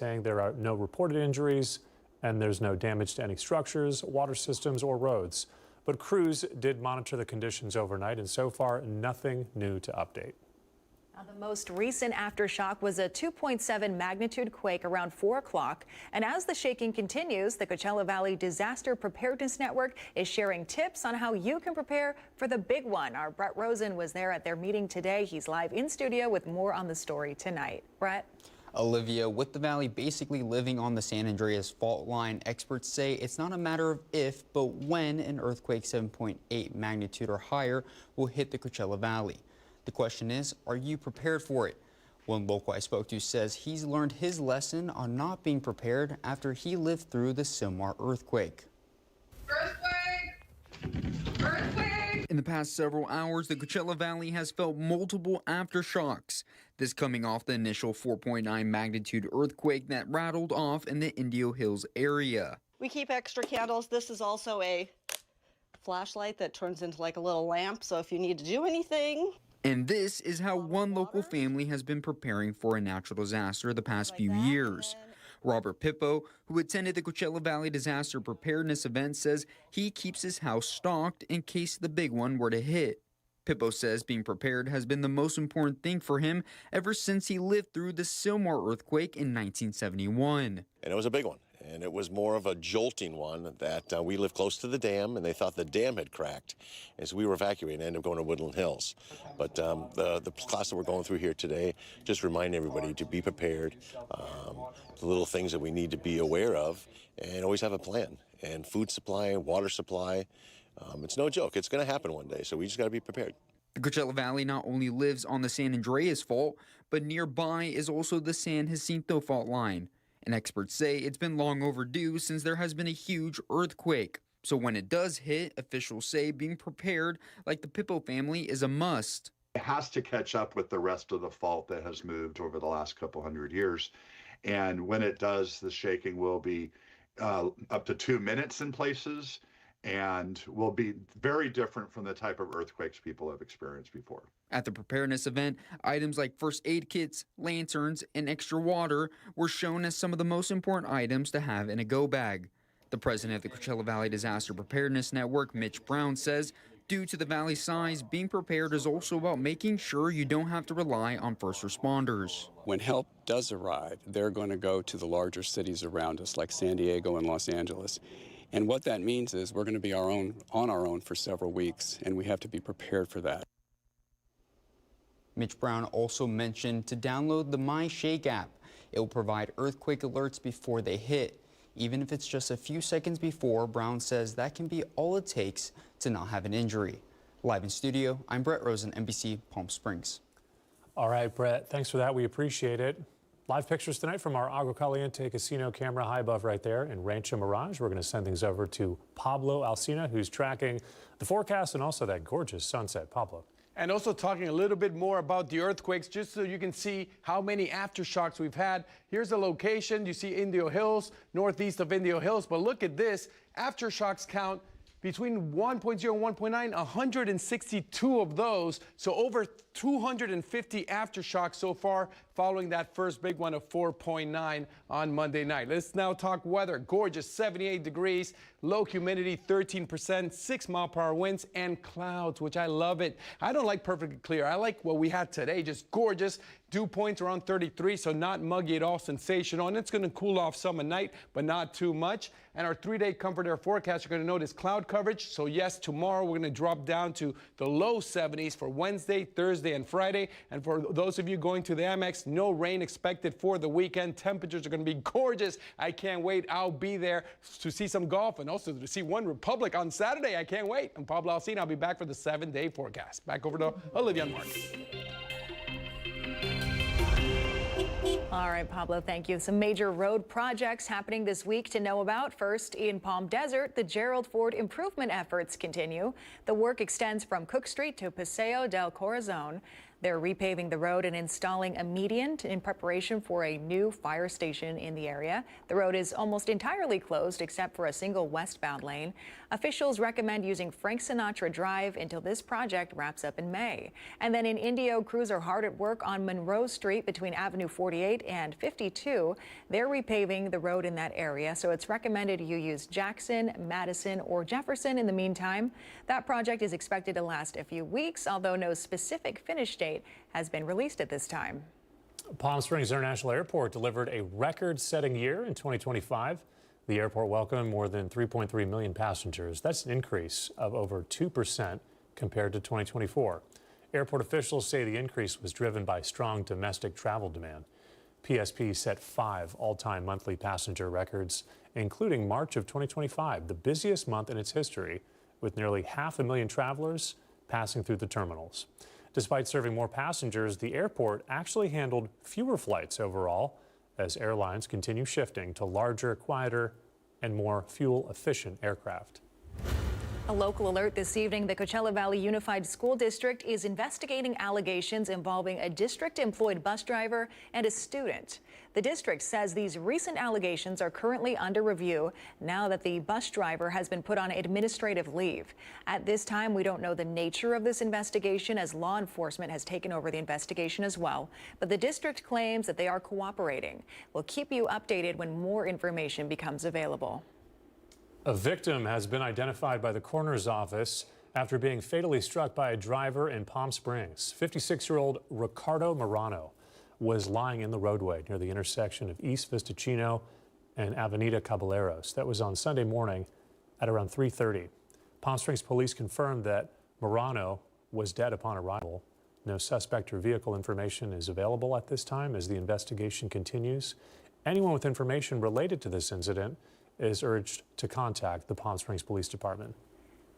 saying there are no reported injuries and there's no damage to any structures, water systems, or roads. But crews did monitor the conditions overnight, and so far, nothing new to update. Now, the most recent aftershock was a 2.7 magnitude quake around 4 o'clock. And as the shaking continues, the Coachella Valley Disaster Preparedness Network is sharing tips on how you can prepare for the big one. Our Brett Rosen was there at their meeting today. He's live in studio with more on the story tonight. Brett? Olivia, with the valley basically living on the San Andreas fault line, experts say it's not a matter of if, but when an earthquake 7.8 magnitude or higher will hit the Coachella Valley. The question is, are you prepared for it? One local I spoke to says he's learned his lesson on not being prepared after he lived through the Sylmar earthquake. Earthquake! Earthquake! In the past several hours, the Coachella Valley has felt multiple aftershocks. This coming off the initial 4.9 magnitude earthquake that rattled off in the Indio Hills area. We keep extra candles. This is also a flashlight that turns into like a little lamp, so if you need to do anything. And this is how one local family has been preparing for a natural disaster the past few years. Robert Pippo, who attended the Coachella Valley Disaster Preparedness event, says he keeps his house stocked in case the big one were to hit. Pippo says being prepared has been the most important thing for him ever since he lived through the Sylmar earthquake in 1971. And it was a big one. And it was more of a jolting one that we live close to the dam, and they thought the dam had cracked. And so we were evacuating and ended up going to Woodland Hills. But the class that we're going through here today just remind everybody to be prepared, the little things that we need to be aware of, and always have a plan. And food supply, water supply, it's no joke. It's going to happen one day, so we just got to be prepared. The Coachella Valley not only lives on the San Andreas Fault, but nearby is also the San Jacinto Fault line. And experts say it's been long overdue since there has been a huge earthquake. So when it does hit, officials say being prepared, like the Pippo family, is a must. It has to catch up with the rest of the fault that has moved over the last couple hundred years. And when it does, the shaking will be up to 2 minutes in places and will be very different from the type of earthquakes people have experienced before. At the preparedness event, items like first aid kits, lanterns, and extra water were shown as some of the most important items to have in a go bag. The president of the Coachella Valley Disaster Preparedness Network, Mitch Brown, says due to the valley's size, being prepared is also about making sure you don't have to rely on first responders. When help does arrive, they're going to go to the larger cities around us, like San Diego and Los Angeles. And what that means is we're going to be on our own for several weeks, and we have to be prepared for that. Mitch Brown also mentioned to download the MyShake app. It will provide earthquake alerts before they hit. Even if it's just a few seconds before, Brown says that can be all it takes to not have an injury. Live in studio, I'm Brett Rosen, NBC Palm Springs. All right, Brett, thanks for that. We appreciate it. Live pictures tonight from our Agua Caliente casino camera high above right there in Rancho Mirage. We're going to send things over to Pablo Alsina, who's tracking the forecast and also that gorgeous sunset. Pablo. And also talking a little bit more about the earthquakes, just so you can see how many aftershocks we've had. Here's the location. You see Indio Hills, northeast of Indio Hills. But look at this. Aftershocks count between 1.0 and 1.9, 162 of those. So over 250 aftershocks so far following that first big one of 4.9 on Monday night. Let's now talk weather. Gorgeous, 78 degrees, low humidity, 13%, 6-mile-per-hour winds, and clouds, which I love it. I don't like perfectly clear. I like what we had today, just gorgeous. Dew points around 33, so not muggy at all, sensational. And it's going to cool off some at night, but not too much. And our 3-day comfort air forecast, you're going to notice cloud coverage. So yes, tomorrow we're going to drop down to the low 70s for Wednesday, Thursday, and Friday. And for those of you going to the Amex, no rain expected for the weekend. Temperatures are going to be gorgeous. I can't wait. I'll be there to see some golf and also to see One Republic on Saturday. I can't wait. I'm Pablo Alsina. I'll be back for the 7-day forecast. Back over to Olivia and Mark. All right, Pablo, thank you. Some major road projects happening this week to know about. First, in Palm Desert, the Gerald Ford improvement efforts continue. The work extends from Cook Street to Paseo del Corazon. They're repaving the road and installing a median in preparation for a new fire station in the area. The road is almost entirely closed except for a single westbound lane. Officials recommend using Frank Sinatra Drive until this project wraps up in May. And then in Indio, crews are hard at work on Monroe Street between Avenue 48 and 52. They're repaving the road in that area, so it's recommended you use Jackson, Madison, or Jefferson in the meantime. That project is expected to last a few weeks, although no specific finish date has been released at this time. Palm Springs International Airport delivered a record-setting year in 2025. The airport welcomed more than 3.3 million passengers. That's an increase of over 2% compared to 2024. Airport officials say the increase was driven by strong domestic travel demand. PSP set 5 all-time monthly passenger records, including March of 2025, the busiest month in its history, with nearly 500,000 travelers passing through the terminals. Despite serving more passengers, the airport actually handled fewer flights overall as airlines continue shifting to larger, quieter, and more fuel-efficient aircraft. A local alert this evening. The Coachella Valley Unified School District is investigating allegations involving a district-employed bus driver and a student. The district says these recent allegations are currently under review now that the bus driver has been put on administrative leave. At this time, we don't know the nature of this investigation as law enforcement has taken over the investigation as well. But the district claims that they are cooperating. We'll keep you updated when more information becomes available. A victim has been identified by the coroner's office after being fatally struck by a driver in Palm Springs. 56-year-old Ricardo Morano was lying in the roadway near the intersection of East Vistachino and Avenida Caballeros. That was on Sunday morning at around 3:30. Palm Springs police confirmed that Morano was dead upon arrival. No suspect or vehicle information is available at this time as the investigation continues. Anyone with information related to this incident is urged to contact the Palm Springs Police Department.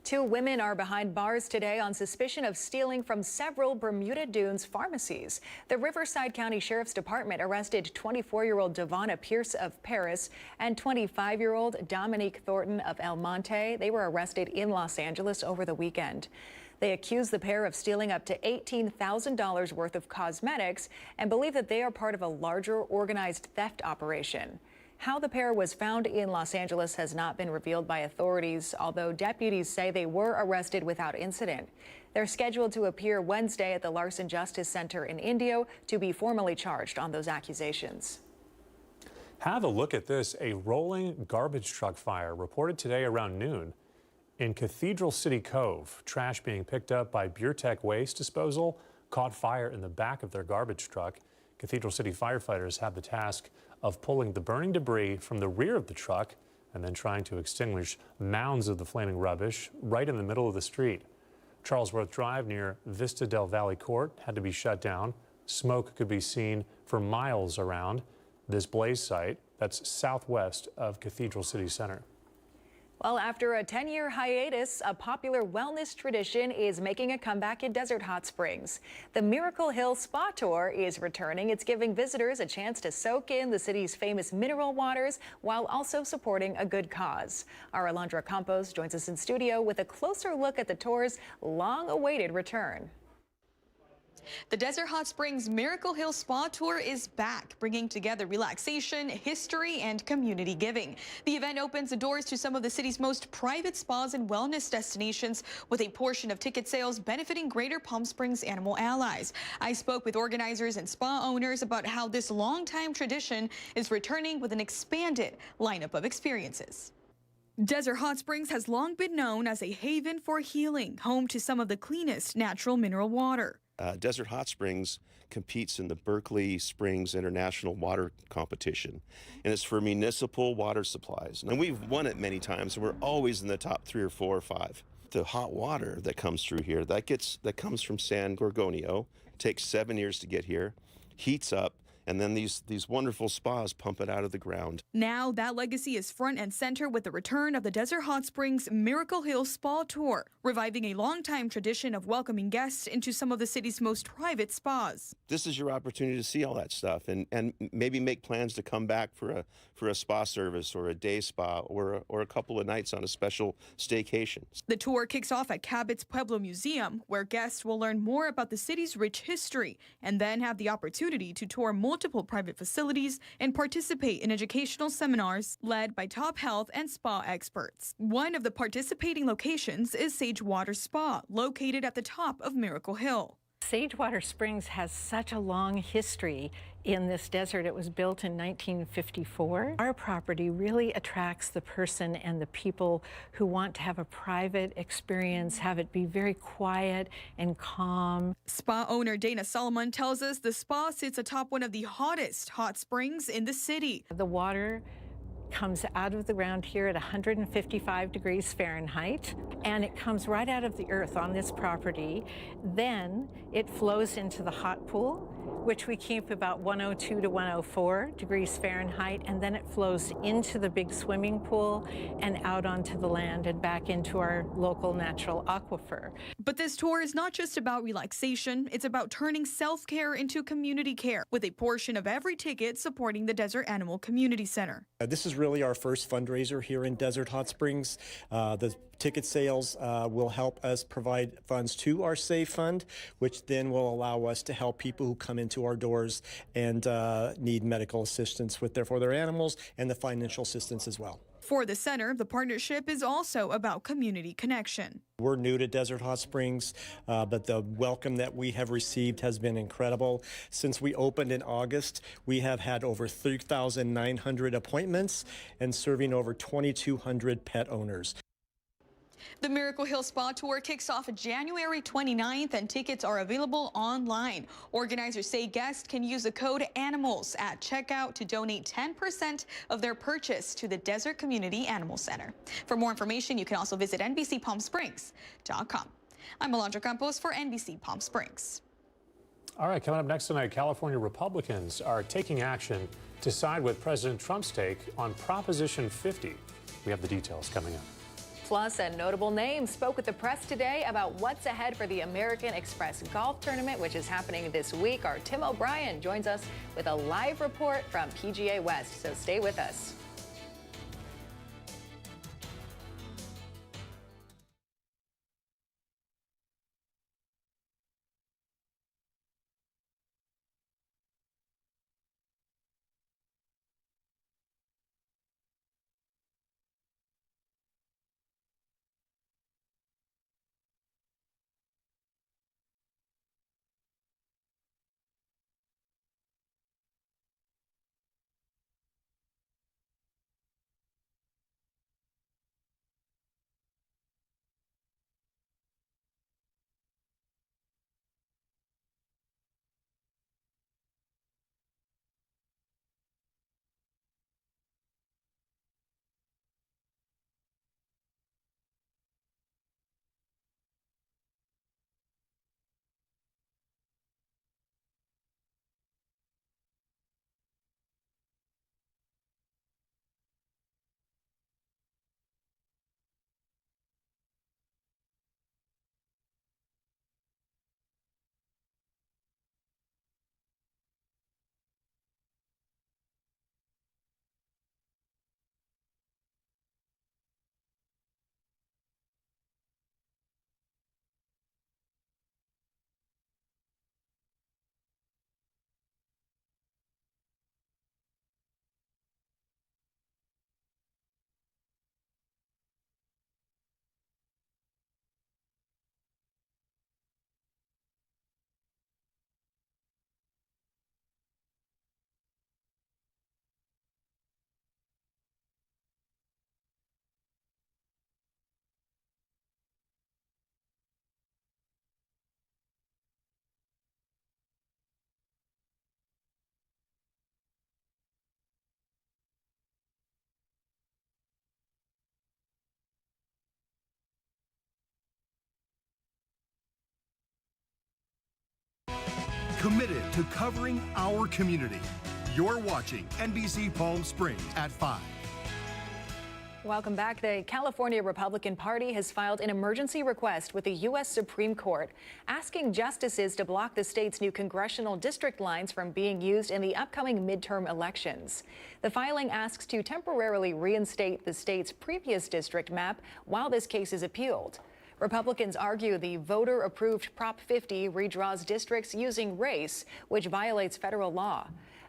2 women are behind bars today on suspicion of stealing from several Bermuda Dunes pharmacies. The Riverside County Sheriff's Department arrested 24-year-old Devonna Pierce of Paris and 25-year-old Dominique Thornton of El Monte. They were arrested in Los Angeles over the weekend. They accuse the pair of stealing up to $18,000 worth of cosmetics and believe that they are part of a larger organized theft operation. How the pair was found in Los Angeles has not been revealed by authorities, although deputies say they were arrested without incident. They're scheduled to appear Wednesday at the Larson Justice Center in Indio to be formally charged on those accusations. Have a look at this. A rolling garbage truck fire reported today around noon in Cathedral City Cove. Trash being picked up by Buretech Waste Disposal caught fire in the back of their garbage truck. Cathedral City firefighters had the task of pulling the burning debris from the rear of the truck and then trying to extinguish mounds of the flaming rubbish right in the middle of the street. Charlesworth Drive near Vista del Valley Court had to be shut down. Smoke could be seen for miles around this blaze site that's southwest of Cathedral City Center. Well, after a 10-year hiatus, a popular wellness tradition is making a comeback in Desert Hot Springs. The Miracle Hill Spa Tour is returning. It's giving visitors a chance to soak in the city's famous mineral waters while also supporting a good cause. Our Alondra Campos joins us in studio with a closer look at the tour's long-awaited return. The Desert Hot Springs Miracle Hill Spa Tour is back, bringing together relaxation, history, and community giving. The event opens the doors to some of the city's most private spas and wellness destinations, with a portion of ticket sales benefiting Greater Palm Springs Animal Allies. I spoke with organizers and spa owners about how this longtime tradition is returning with an expanded lineup of experiences. Desert Hot Springs has long been known as a haven for healing, home to some of the cleanest natural mineral water. Desert Hot Springs competes in the Berkeley Springs International Water Competition, and it's for municipal water supplies. And we've won it many times, and we're always in the top 3 or 4 or 5. The hot water that comes through here, that comes from San Gorgonio, takes 7 years to get here, heats up, and then these wonderful spas pump it out of the ground. Now that legacy is front and center with the return of the Desert Hot Springs Miracle Hill Spa Tour, reviving a longtime tradition of welcoming guests into some of the city's most private spas. This is your opportunity to see all that stuff and maybe make plans to come back for a spa service or a day spa or a couple of nights on a special staycation. The tour kicks off at Cabot's Pueblo Museum, where guests will learn more about the city's rich history and then have the opportunity to tour multiple private facilities and participate in educational seminars led by top health and spa experts. One of the participating locations is Sagewater Spa, located at the top of Miracle Hill. Sagewater Springs has such a long history in this desert. It was built in 1954. Our property really attracts the person and the people who want to have a private experience, have it be very quiet and calm. Spa owner Dana Solomon tells us the spa sits atop one of the hottest hot springs in the city. The water comes out of the ground here at 155 degrees Fahrenheit, and it comes right out of the earth on this property. Then it flows into the hot pool, which we keep about 102 to 104 degrees Fahrenheit, and then it flows into the big swimming pool and out onto the land and back into our local natural aquifer. But this tour is not just about relaxation, it's about turning self-care into community care, with a portion of every ticket supporting the Desert Animal Community Center. This is really our first fundraiser here in Desert Hot Springs. The ticket sales will help us provide funds to our Save Fund, which then will allow us to help people who come into our doors and need medical assistance for their animals, and the financial assistance as well. For the center, the partnership is also about community connection. We're new to Desert Hot Springs, but the welcome that we have received has been incredible. Since we opened in August, we have had over 3,900 appointments and serving over 2,200 pet owners. The Miracle Hill Spa Tour kicks off January 29th, and tickets are available online. Organizers say guests can use the code ANIMALS at checkout to donate 10% of their purchase to the Desert Community Animal Center. For more information, you can also visit NBCPalmSprings.com. I'm Alondra Campos for NBC Palm Springs. All right, coming up next tonight, California Republicans are taking action to side with President Trump's take on Proposition 50. We have the details coming up. Plus, a notable name spoke with the press today about what's ahead for the American Express Golf Tournament, which is happening this week. Our Tim O'Brien joins us with a live report from PGA West, so stay with us. committed to covering our community. You're watching NBC Palm Springs at 5. Welcome back. The California Republican Party has filed an emergency request with the U.S. Supreme Court, asking justices to block the state's new congressional district lines from being used in the upcoming midterm elections. The filing asks to temporarily reinstate the state's previous district map while this case is appealed. Republicans argue the voter-approved Prop 50 redraws districts using race, which violates federal law.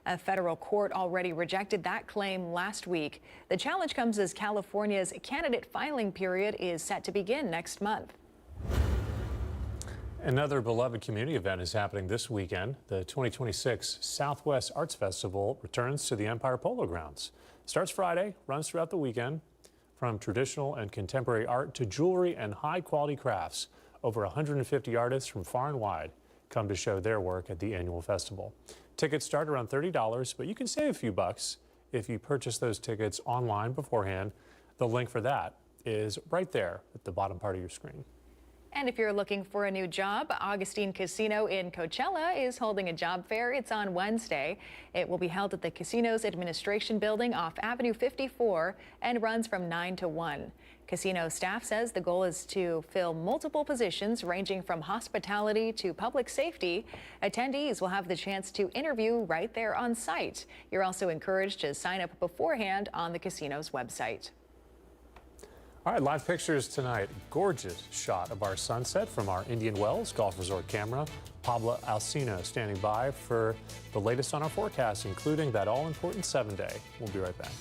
A federal court already rejected that claim last week. The challenge comes as California's candidate filing period is set to begin next month. Another beloved community event is happening this weekend. The 2026 Southwest Arts Festival returns to the Empire Polo Grounds. Starts Friday, runs throughout the weekend. From traditional and contemporary art to jewelry and high-quality crafts, over 150 artists from far and wide come to show their work at the annual festival. Tickets start around $30, but you can save a few bucks if you purchase those tickets online beforehand. The link for that is right there at the bottom part of your screen. And if you're looking for a new job, Augustine Casino in Coachella is holding a job fair. It's on Wednesday. It will be held at the casino's administration building off Avenue 54 and runs from 9 to 1. Casino staff says the goal is to fill multiple positions ranging from hospitality to public safety. Attendees will have the chance to interview right there on site. You're also encouraged to sign up beforehand on the casino's website. All right, live pictures tonight. Gorgeous shot of our sunset from our Indian Wells Golf Resort camera. Pablo Alsina standing by for the latest on our forecast, including that all-important 7-day. We'll be right back.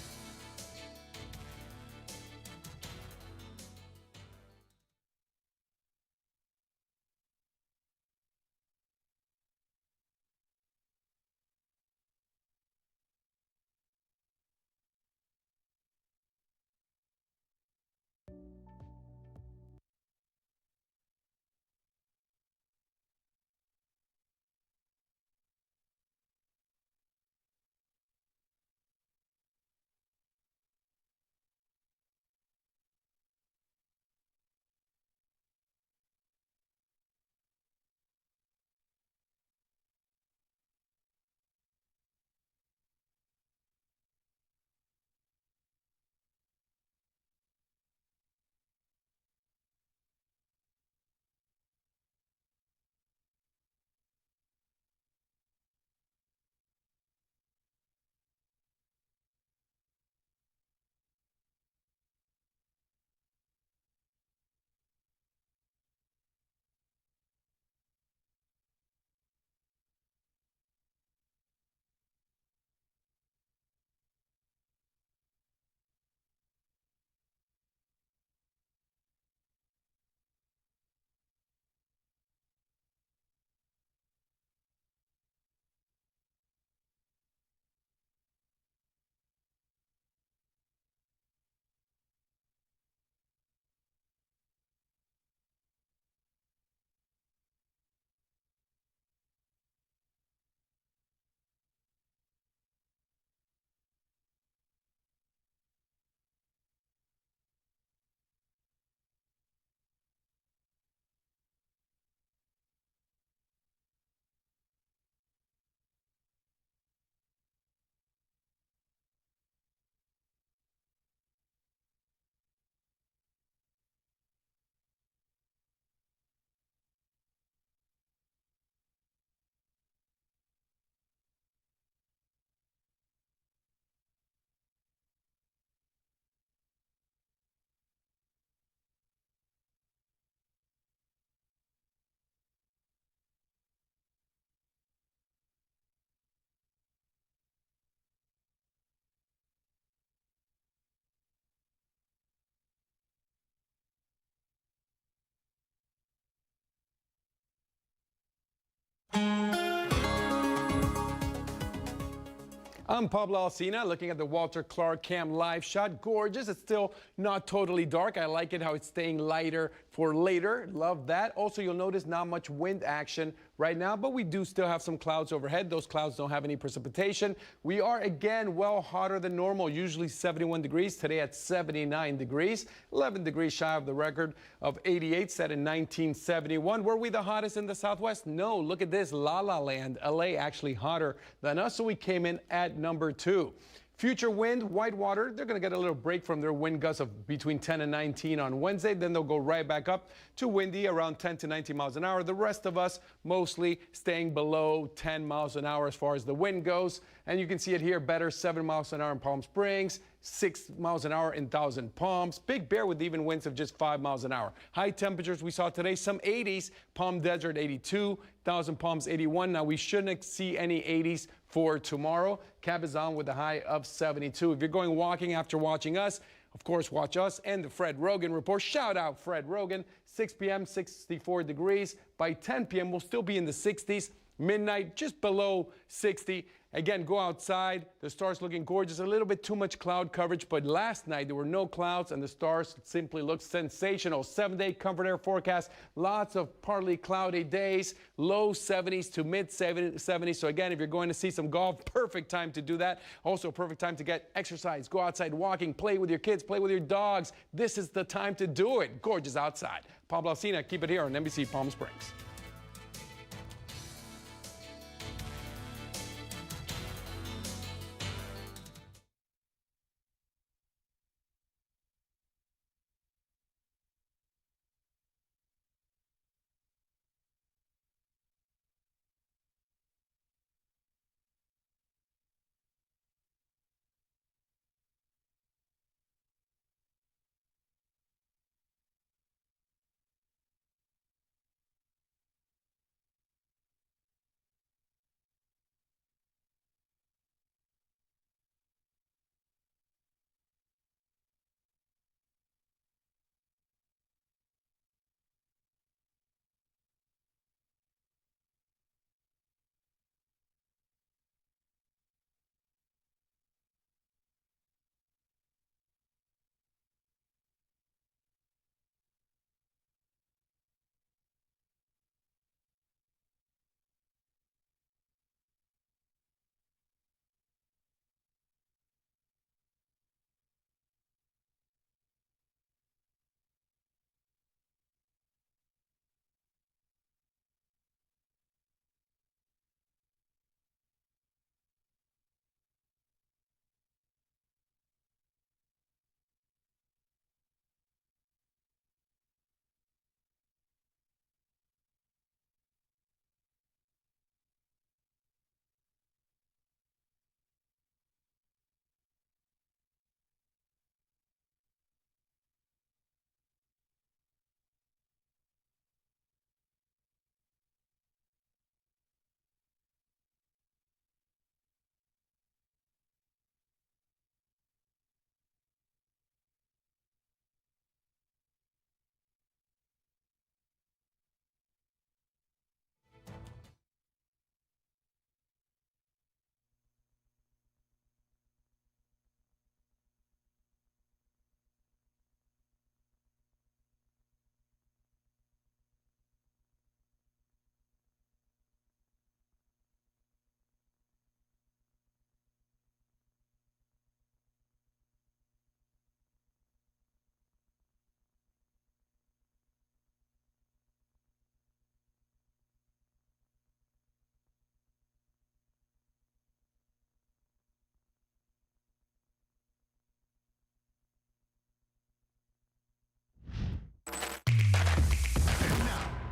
I'm Pablo Alsina, looking at the Walter Clark Cam live shot. Gorgeous. It's still not totally dark. I like it how it's staying lighter for later. Love that. Also, you'll notice not much wind action right now, but we do still have some clouds overhead. Those clouds don't have any precipitation. We are again well hotter than normal, usually 71 degrees. Today at 79 degrees, 11 degrees shy of the record of 88 set in 1971. Were we the hottest in the Southwest? No. Look at this. La La Land, LA, actually hotter than us, so we came in at number 2. Future wind, Whitewater, they're going to get a little break from their wind gusts of between 10 and 19 on Wednesday. Then they'll go right back up to windy around 10 to 19 miles an hour. The rest of us mostly staying below 10 miles an hour as far as the wind goes. And you can see it here better, 7 miles an hour in Palm Springs, 6 miles an hour in Thousand Palms. Big Bear with even winds of just 5 miles an hour. High temperatures we saw today, some 80s, Palm Desert 82, Thousand Palms 81. Now we shouldn't see any 80s for tomorrow. Cabazon with a high of 72. If you're going walking after watching us, of course, watch us and the Fred Rogan Report. Shout out Fred Rogan. 6 p.m., 64 degrees. By 10 p.m., we'll still be in the 60s. Midnight, just below 60. Again, go outside. The stars looking gorgeous. A little bit too much cloud coverage, but last night there were no clouds and the stars simply looked sensational. 7-day comfort air forecast. Lots of partly cloudy days. Low 70s to mid 70s. So again, if you're going to see some golf, perfect time to do that. Also, perfect time to get exercise. Go outside walking, play with your kids, play with your dogs. This is the time to do it. Gorgeous outside. Pablo Alsina, keep it here on NBC Palm Springs.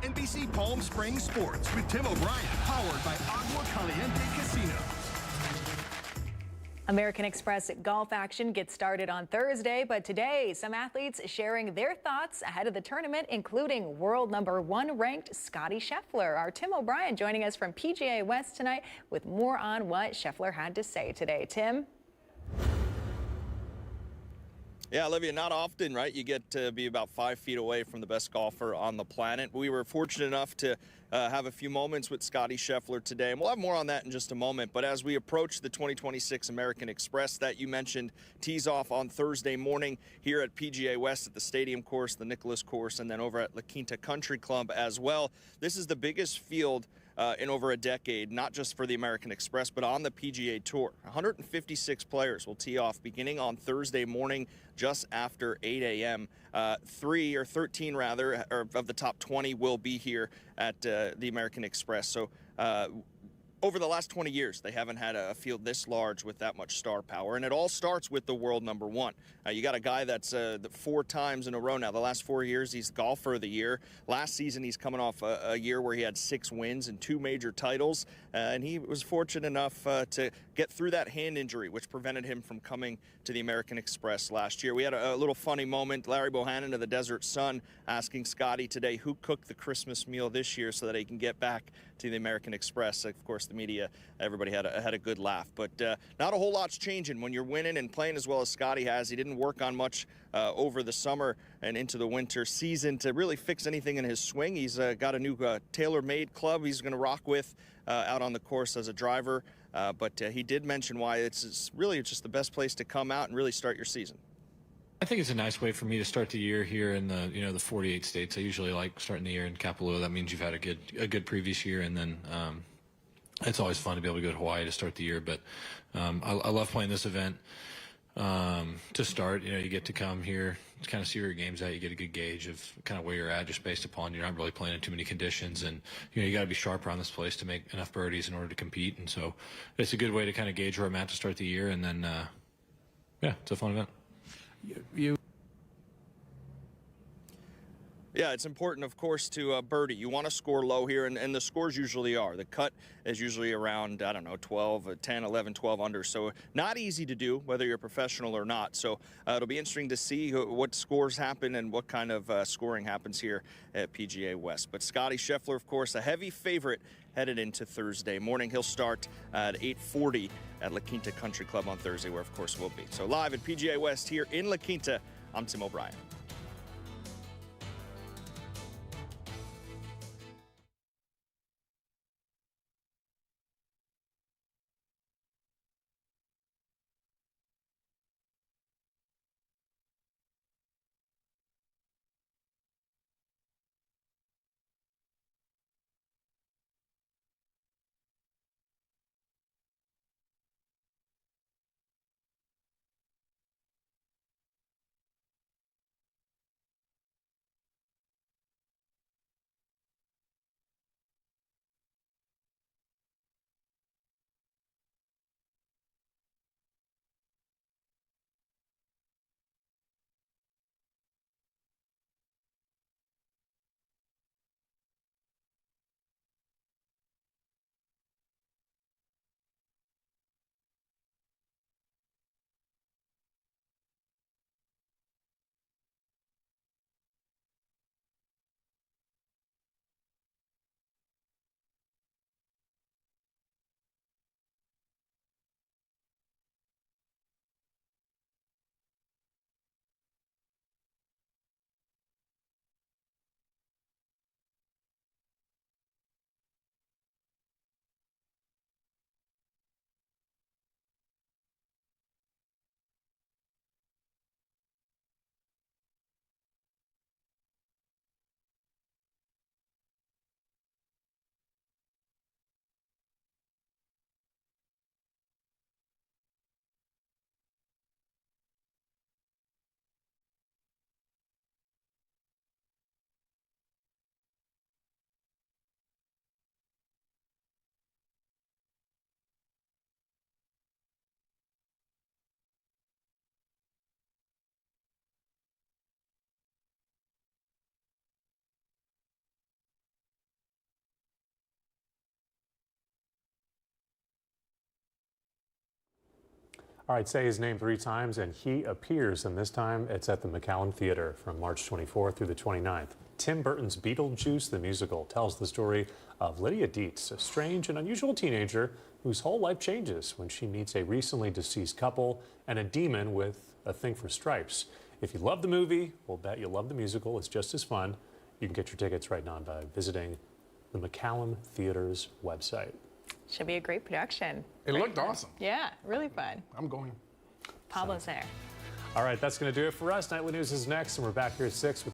NBC Palm Springs Sports with Tim O'Brien, powered by Agua Caliente Casino. American Express golf action gets started on Thursday, but today some athletes sharing their thoughts ahead of the tournament, including world #1 ranked Scottie Scheffler. Our Tim O'Brien joining us from PGA West tonight with more on what Scheffler had to say today. Tim? Yeah, Olivia, not often, right? You get to be about 5 feet away from the best golfer on the planet. We were fortunate enough to have a few moments with Scottie Scheffler today, and we'll have more on that in just a moment. But as we approach the 2026 American Express that you mentioned, tees off on Thursday morning here at PGA West at the Stadium course, the Nicklaus course, and then over at La Quinta Country Club as well. This is the biggest field in over a decade, not just for the American Express, but on the PGA Tour. 156 players will tee off beginning on Thursday morning just after 8 a.m. 13 rather, of the top 20 will be here at the American Express. So over the last 20 years, they haven't had a field this large with that much star power, and it all starts with the world number one. You got a guy that's 4 times in a row now. The last 4 years, he's golfer of the year. Last season, he's coming off a year where he had 6 wins and 2 major titles, and he was fortunate enough to get through that hand injury, which prevented him from coming to the American Express last year. We had a little funny moment. Larry Bohannon of the Desert Sun asking Scottie today who cooked the Christmas meal this year so that he can get back to the American Express. Of course, the media, everybody had a good laugh, but not a whole lot's changing when you're winning and playing as well as Scottie has. He didn't work on much over the summer and into the winter season to really fix anything in his swing. He's got a new tailor-made club he's going to rock with out on the course as a driver, but he did mention why it's really just the best place to come out and really start your season. I think it's a nice way for me to start the year here in the the 48 states. I usually like starting the year in Kapalua. That means you've had a good previous year, and then it's always fun to be able to go to Hawaii to start the year. But I love playing this event to start. You get to come here to kind of see where your game's at. You get a good gauge of kind of where you're at just based upon you're not really playing in too many conditions, and you got to be sharp around this place to make enough birdies in order to compete. And so it's a good way to kind of gauge where I'm at to start the year, and then yeah, it's a fun event. Yeah, it's important, of course, to birdie. You want to score low here, and the scores usually are. The cut is usually around, 12, 10, 11, 12 under. So not easy to do, whether you're a professional or not. So it'll be interesting to see what scores happen and what kind of scoring happens here at PGA West. But Scottie Scheffler, of course, a heavy favorite headed into Thursday morning. He'll start at 8:40 at La Quinta Country Club on Thursday, where, of course, we'll be. So live at PGA West here in La Quinta, I'm Tim O'Brien. All right, say his name 3 times and he appears, and this time it's at the McAllen Theater from March 24th through the 29th. Tim Burton's Beetlejuice the Musical tells the story of Lydia Dietz, a strange and unusual teenager whose whole life changes when she meets a recently deceased couple and a demon with a thing for Stripes. If you love the movie, we'll bet you'll love the musical. It's just as fun. You can get your tickets right now by visiting the McCallum Theater's website. Should be a great production. It looked awesome. Yeah, really fun. I'm going. Pablo's there. All right, that's going to do it for us. Nightly News is next, and we're back here at 6 with